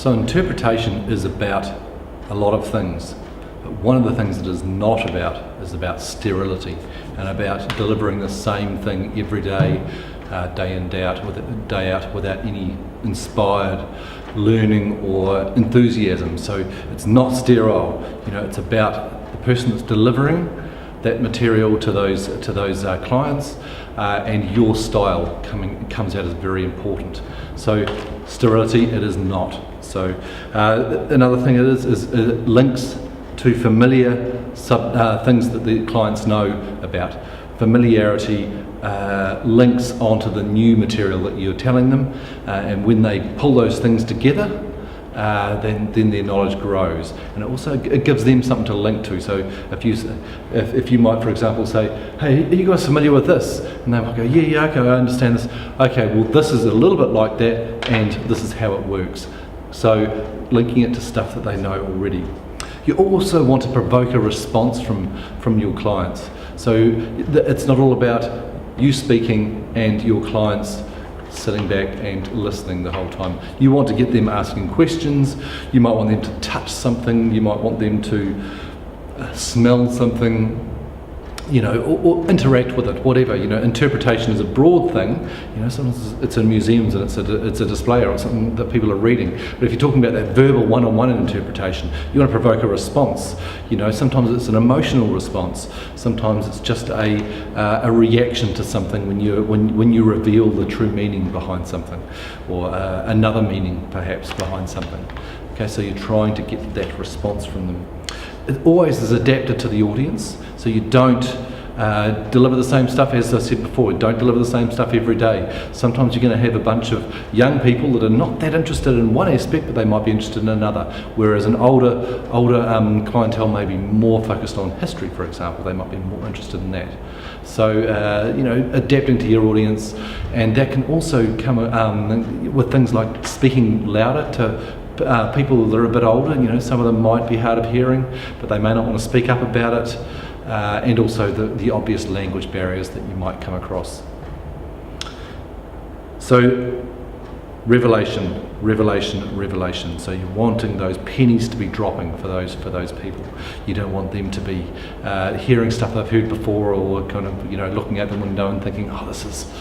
So interpretation is about a lot of things, but one of the things it is not about is about sterility and about delivering the same thing every day, day in, day out, without any inspired learning or enthusiasm. So it's not sterile. It's about the person that's delivering that material to those clients, and your style comes out as very important. So sterility, it is not. So another thing it is links to familiar things that the clients know about. Familiarity links onto the new material that you're telling them, and when they pull those things together, then their knowledge grows, and it gives them something to link to. So if you might, for example, say, hey, are you guys familiar with this? And they might go, yeah, okay, I understand this. Okay, well, this is a little bit like that, and this is how it works. So linking it to stuff that they know already. You also want to provoke a response from your clients. So it's not all about you speaking and your clients sitting back and listening the whole time. You want to get them asking questions. You might want them to touch something. You might want them to smell something, or interact with it, whatever. Interpretation is a broad thing. Sometimes it's in museums and it's a display or something that people are reading. But if you're talking about that verbal one-on-one interpretation, you want to provoke a response. Sometimes it's an emotional response. Sometimes it's just a reaction to something when you reveal the true meaning behind something, or another meaning perhaps behind something. Okay, so you're trying to get that response from them. It always is adapted to the audience, so you don't deliver the same stuff. As I said before, don't deliver the same stuff every day. Sometimes you're going to have a bunch of young people that are not that interested in one aspect, but they might be interested in another, whereas an older clientele may be more focused on history, for example. They might be more interested in that. So adapting to your audience, and that can also come with things like speaking louder to people that are a bit older. Some of them might be hard of hearing, but they may not want to speak up about it, and also the obvious language barriers that you might come across. So revelation. So you're wanting those pennies to be dropping for those people. You don't want them to be hearing stuff they've heard before, or kind of looking out the window and thinking, oh, this is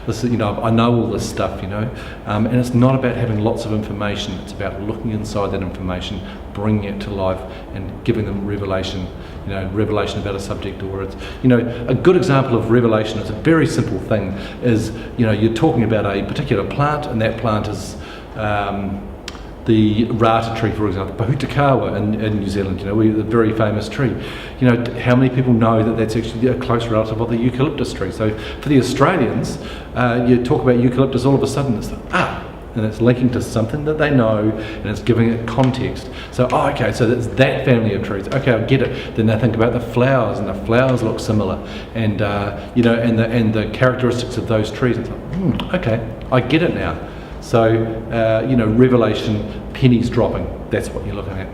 I know all this stuff, and it's not about having lots of information. It's about looking inside that information, bringing it to life, and giving them revelation. Revelation about a subject, or it's a good example of revelation. It's a very simple thing. Is you're talking about a particular plant, and that plant is the rata tree, for example, Pohutakawa in New Zealand. The very famous tree. How many people know that that's actually a close relative of the eucalyptus tree? So for the Australians, you talk about eucalyptus, all of a sudden it's like, and it's linking to something that they know, and it's giving it context. So, okay, so that's that family of trees. Okay, I get it. Then they think about the flowers, and the flowers look similar, and and the characteristics of those trees. It's like, okay, I get it now. So, revelation, pennies dropping. That's what you're looking at.